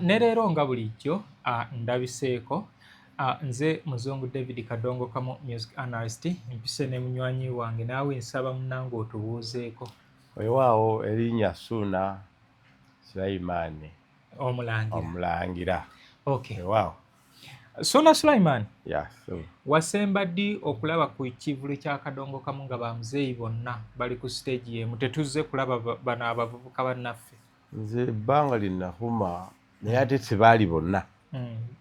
Ne leero nga bulijjo ndabiseeko nze Muzungu David Kadongo Kamu music analyst mpise ne munywanyi wange naawe nsaba munnange otubuuzeeko. Weewaawo erinnya Ssuuna Sulaiman Omulangira. Okay. Weewaawo. Ssuuna Sulaiman. So. Wasemba ddi okulaba ku kivulu kya Kadongo Kamu nga bamuzeeyi bonna bali ku stage yemu tetuzze kulaba bano abavubuka bannaffe? Nze ebbanga linnakuma naye ate tebaali bonna.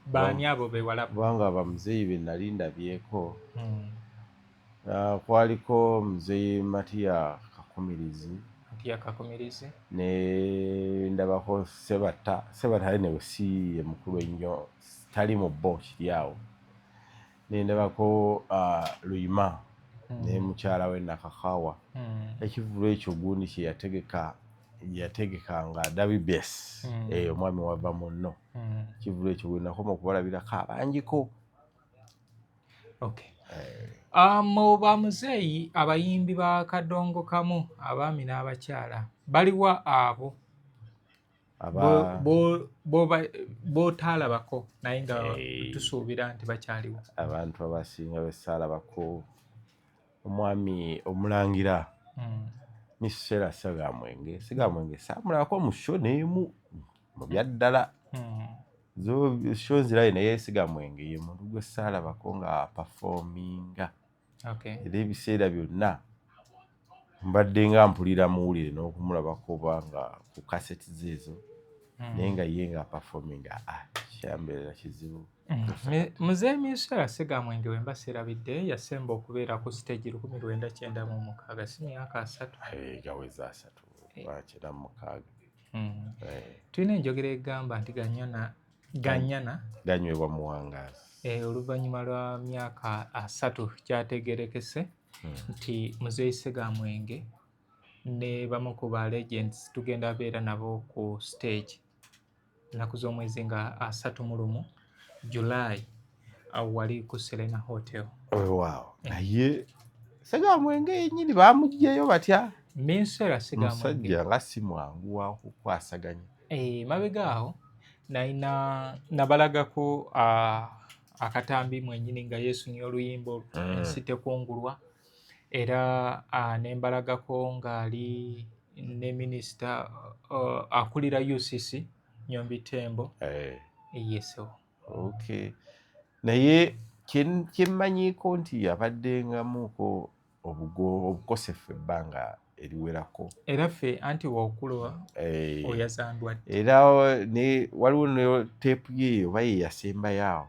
Baani abo be walaba? Kubanga bamuzeeyi be nali ndabyeko. Kwaliko muzeeyi Matiya Kakumirizi. Ne ndabako Sebata ne si ye mukulu ennyo tali mu bo kiri awo. Ne ndabako Luyima ne mukyala we Nakakawa. Ekivulu ekyo gundi kye yategekanga WBS omwami wava munno. Ekivulu ekyo gwe nakoma okubalabirako abangiko. Okay. Mu bamuzeeyi abayimbi ba Kadongo Kamu abaami n'abakyala baliwa abo b'otaalabako naye nga tusuubira nti bakyaliwo? Abantu abasinga be ssaalabako omwami Omulangira Miss Sarah Sigamwenge saamulabako mu show n'emu mu byaddala. Show nzirayo naye Sigamwenge ye muntu gwe ssaalabako nga performinga. Era ebiseera byonna mbadde nga mpulira muwulire n'okumulabako banga ku kaseti zeezo naye nga ye nga performinga kyambeerera kizibu. Muzeeyi Miss Sarah Sigamwenge we mba sirabidde yasemba okubeera ku stage 1996 si myaka 3 gaweza 3 tulina enjogera egamba nti Ganyana ganywebwa muwangaazi. Oluvannyuma lwa myaka 3 kyategeerekese nti muzeeyi Sigamwenge ne bamu ku ba legends tugenda beera nabo ku stage ennaku z'omwezi nga 31 July wali ku Serena Hotel. Weewaawo naye Sigamwenge yennyini baamuggyeyo batya? Miss Sarah Sigamwenge musajja nga si mwangu wa kukwasaganya. Mabega awo nabalagako akatambi mwennyini nga yeesonyiwa oluyimba ensi tekungulwa era ne mbalagako ng'ali ne minisita akulira UCC Nyombi Tembo. Yeso. Okay. Naye kyemmanyiiko nti yabaddengamuko obukosefu ebbanga eriwerako. Era ffe anti w'okulwa oyazandwadde. Era waliwo ne teepu ye oba ye yasembayo awo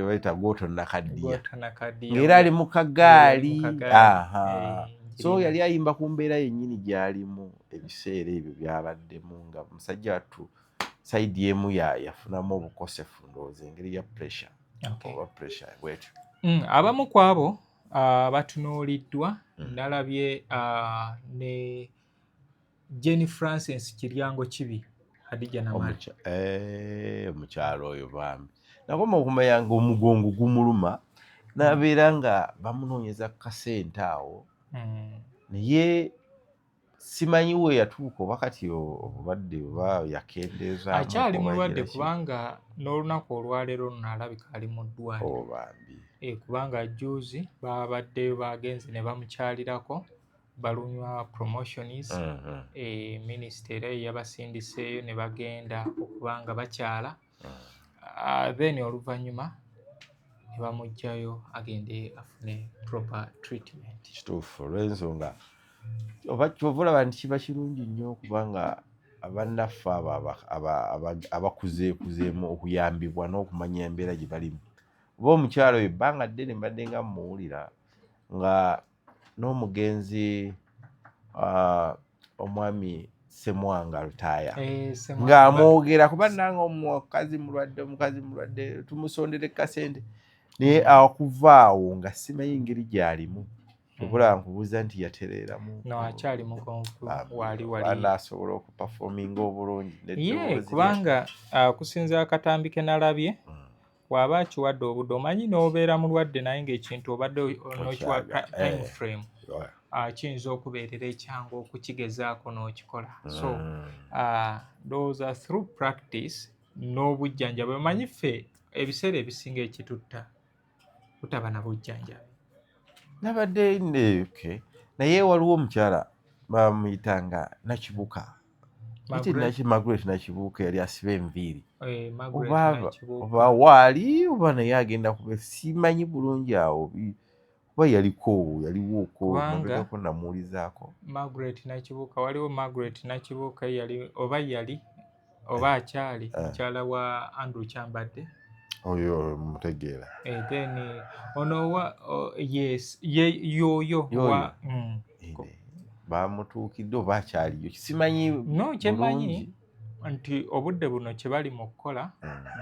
bayita Goto Nakaddiya ng'era ali mu kagaali. So yali ayimba ku mbeera yennyini gy'alimu ebiseera ebyo by'abaddemu nga musajja wattu sayidi emu yafunamu obukosefu ndowooza engeri ya pressure oba pressure bwetyo. Abamu ku abo batunuuliddwa nalabye ne Jenny Francis Kiryango Kibi Hadija Namali. Omukyalo oyo bambi nakoma okumanya nga omugongo gumuluma nabeera nga bamunoonyeza ku kasente awo naye simanyi we yatuuka oba kati obulwadde oba yakendeeza akyali mulwadde kubanga n'olunaku olwaleero luno alabika ali mu ddwaliro. Bambi kubanga juzi babadde bagenze ne bamukyalirako balunywa promotions. Minisita era yabasindiseeyo ne bagenda okubanga bakyala then oluvannyuma ne bamuggyayo agende afune proper treatment. Kituufu olw'ensonga oba kyova olaba nti kiba kirungi nnyo okubanga abannaffe abakuzeekuzeemu okuyambibwa n'okumanya embeera gye balimu. Oba omukyalo oyo ebbanga ddene mbadde nga mmuwulira nga n'omugenzi omwami Ssemwanga Lutaaya ng'amwogera kuba nange omukazi mulwadde tumusondera ekkasente naye akuva awo nga simanyi engeri gy'alimu okula nkubuuza nti yatereeramu akyali mugonvu wali anaasobola okupafominga obulungi kubanga kusinza akatambi ke nalabye bw'aba akiwadde obudde omanyi n'obeera mulwadde naye ng'ekintu obadde n'okiwa time frame kiyinza okubeerera ekyangu okukigezaako n'okikola. So ndowooza through practice n'obujjanjabi, omanyi ffe ebiseera ebisinga ekitutta butaba na bujjanjabi. Nabadde naye waliwo omukyala bamuyitanga Nakibuka, Margaret Nakibuka yali asiba enviiri, oba waali oba naye agenda kuba simanyi bulungi awo, oba yaliwoko nabegako namuwulizaako. Margaret Nakibuka, waliwo Margaret Nakibuka oba akyali mukyala wa Andrew Kyambadde. Oyo mutegeera. Then ono yes yoyo bamutuukidde oba akyaliyo simanyi. No, kyemanyi nti obudde buno kye bali mu kukola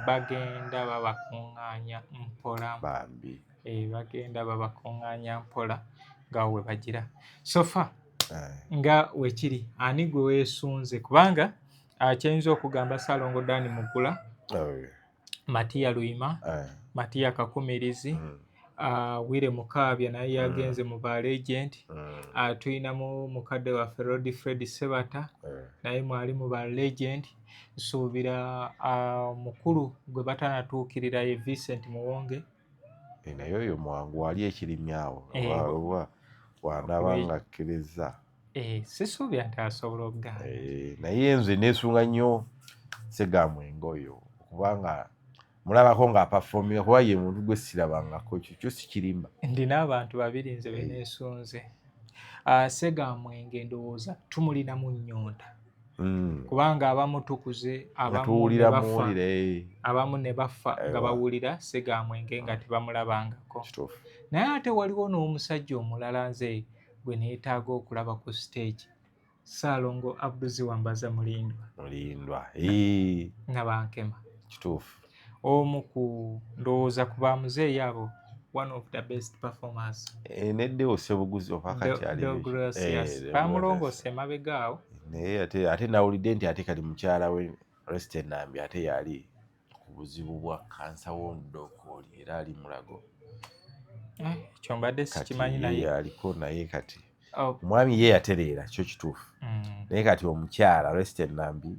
bagenda babakuŋŋaanya mpola. Bambi bagenda babakuŋŋaanya mpola nga we bagira sofa nga wekiri. Ani gwe weesunze? Kubanga kyenyiza okugamba Ssaalongo Dani Mugula, Matiya Luyima, Matiya Kakumirizi, Wire Mukaabya naye yagenze mu ba legend. Tuyinamu mukadde waffe Rod Fred Sebata naye mwali mu ba legend. Nsuubira mukulu gwe batanatuukirira ye Vincent Muwonge. Naye oyo mwangu wali ekirimyawo wanaaba nga akkiriza. Sisuubira nti asobola okugaana. Naye nze neesunga nnyo Ssegamwenge oyo kubanga mulabako ng'apafominga, kuba ye muntu gwe sirabangako, kyo sikirimba. Ndina abantu babiri nze be neesunze. Ssegamwenge ndowooza tumulinamu nnyonta kubanga abamu tukuze, abamu ne bafa nga bawulira Ssegamwenge nga tebamulabangako. Naye ate waliwo n'omusajja omulala nze gwe neetaaga okulaba ku stage, Ssaalongo Abduziwambaza Mulindwa Nabankema. Kituufu. Omu ku ndowooza ku bamuzeeyi abo, one of the best performers. Neddewo Ssebuguzi oba kakyali bamulongoose emabega awo. Naye ate nawulidde nti ate kali mukyala we Rested Nambi ate yali ku buzibu bwa kansa w'omudokooli era ali Mulago. Ekyo mbadde sikimanyi naye aliko naye kati omwami ye yatereera, kyo kituufu. Naye kati omukyala Rested Nambi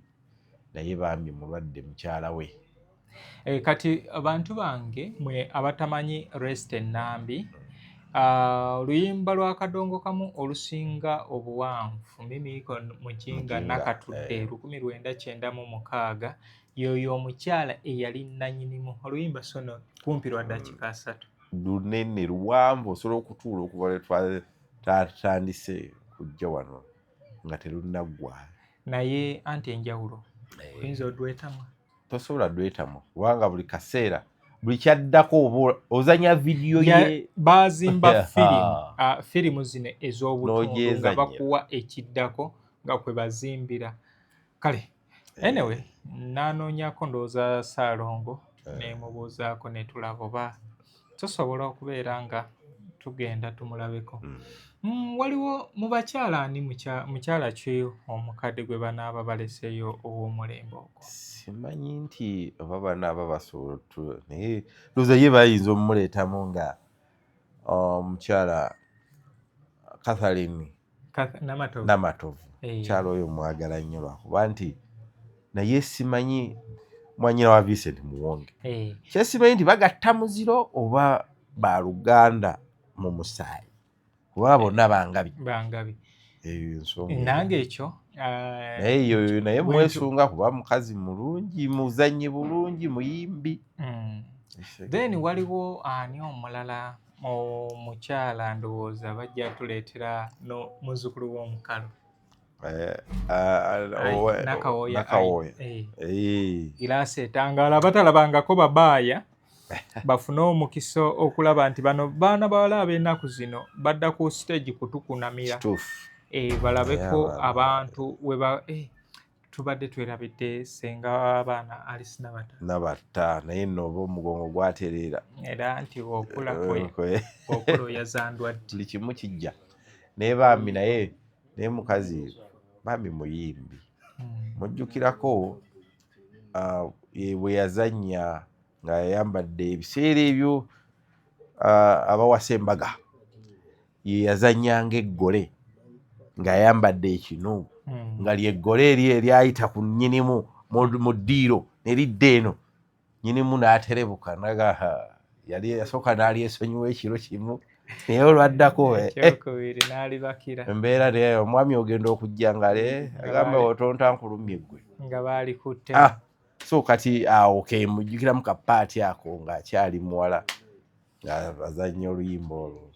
naye bambi mulwadde mukyala we. Kati abantu bange mwe abatamanyi Rested Nambi, oluyimba lwa Kadongo Kamu olusinga obuwanvu Mimiiko Mukinga Nakatudde 1996 yoyo omukyala eyali nnannyinimu oluyimba sono kumpi lwa ddakiika 3. Lunene luwanvu osobola okutuula okuva lwe twatandise kujja wano nga terunaggwa. Naye anti enjawulo oyinza odwetamu? Tosobola dwetamu kubanga buli kaseera buli kyaddako ozanya vidiyo ye. Bazimba firimu zino ez'obutundu nga bakuwa ekiddako nga kwe bazimbira. Kale anyway nanoonyako ndowooza Ssaalongo nemubuuzaako ne tulaba oba tusobola okubeera nga tugenda tumulabeko. Waliwo mu bakyala ani mukyala ki omukadde gwe banaaba baleseeyo ow'omulembe ogwo? Simanyi nti oba banaaba basobola naye ndowooza ye bayinza omumuleetamu nga omukyala Catherine Namatovu. Mukyala oyo mwagala nnyo lwakuba nti naye simanyi mwanyina wa Vincent Muwonge. Kyesimanyi nti bagatta muziro oba baluganda mu musaayi kuba bonna bangabi. Nange ekyo naye yoyo naye mwesunga kuba mukazi mulungi, muzannyi bulungi, muyimbi. Then waliwo ani omulala omukyala ndowooza bajja tuleetera muzzukulu w'omukalu Nakawooya. Giraasi etangaala batalabangako babaaya bafune omukisa okulaba nti bano baana bawala ab'ennaku zino badda ku stage kutukunamira balabeko abantu tubadde twerabidde senga w'abaana Alice Nabatta naye nno oba omugongo gwatereera era nti okula oyazandwa ddi buli kimu kijja naye bambi naye mukazi bambi muyimbi. Mujjukirako bwe yazannya nga yayambadde ebiseera ebyo abawasa embaga ye yazannyanga eggole ng'ayambadde ekinu nga lyeggole eri eryayita ku nnyinimu mu ddiiro ne lidda eno nnyinimu n'aterebuka naga yali yasooka n'alyesonyiwa ekiro kimu naye olwaddako embeera naye omwami ogenda okujja ngale agamba otonta nkulumye eggwe nga baalikutte so kati awo kemujjukiramu kapaati ako ng'akyali muwala ng'azannya oluyimba olwo.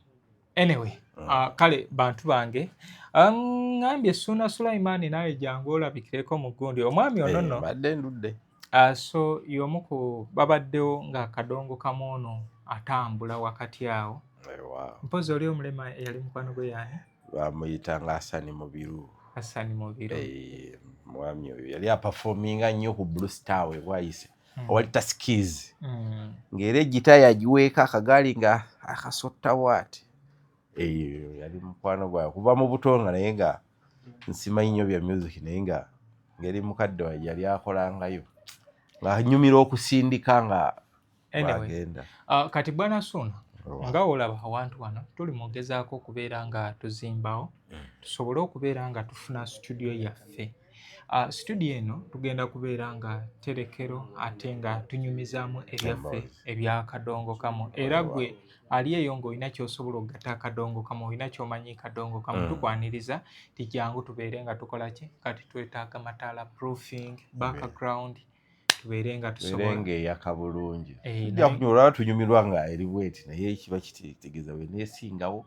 Anyway, kale bantu bange ngambye Ssuuna Sulaiman naye jangu olabikireko mu gundi omwami ono nno badde ndudde so y'omu ku babaddewo ng'akadongo kamu ono atambula wakati awo. Mpozi oli omulema yali mukwano gwe yaani bamuyitanga Hassan Mubiru. Hassan Mubiru mwami oyo yali apafominga nnyo ku Blue Star we bwayise owali Taskies ng'era ejjita yagiweeka akagaali nga akasottawo ati eyo yali mukwano gwayo kuva mu butonga naye nga nsimanyi nnyo bya music naye nga ngeri mukadde wa yali akolangayo ng'anyumira okusindika nga bagenda. Kati bwana Ssuuna nga olaba awantu wano tuli mugezaako okubeera nga tuzimbawo tusobole okubeera nga tufuna studio yaffe. Studio eno tugenda kubeera nga terekero ate nga tunyumizaamu ebyaffe ebyakadongo kamu era gwe ali eyo ng'olina ky'osobola okugatta akadongo kamu olina ky'omanyi kadongo kamu tukwaniriza tijangu tubeere nga tukola ki kati twetaaga mataala proofing background tubeere nga tusobola ng'eyaka bulungi tujja kunyolwa tunyumirwa nga eri bweti naye kiba kitegeeza we neesingawo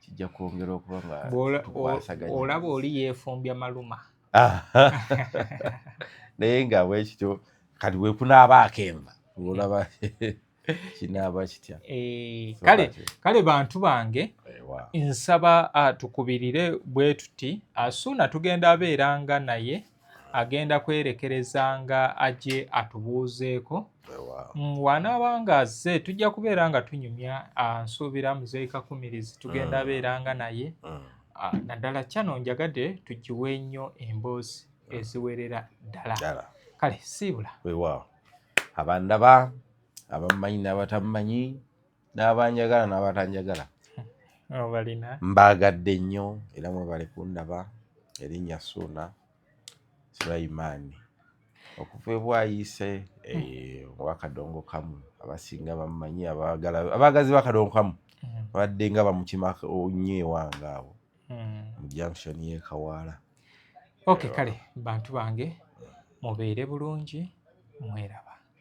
kijja kwongera okuba nga olaba oli yeefumbya maluma naye nga bwekityo kati wekunaaba akemba olaba kinaaba kitya. Kale bantu bange nsaba tukubirire bwe tuti Ssuuna tugenda abeeranga naye agenda kwerekerezanga ajje atubuuzeeko wanaabanga azze tujja kubeera nga tunyumya nsuubira muzeeyi Kakumirizi tugenda abeeranga naye naddala kyano njagadde tugiwe nnyo emboozi eziwerera ddala. Kale siibula weewaawo abandaba abamumanyi n'abatamumanyi n'abanjagala n'abatanjagala balina mbaagadde nnyo era mwebale kundaba erinnya Ssuuna Sulaiman okuva ebwayise wakadongo kamu abasinga bamumanyi abaagazi bakadongo kamu babadde nga bamukima nnyo ewange awo mu junction y'e Kawaala. Kale bantu bange mubeere bulungi mweraba.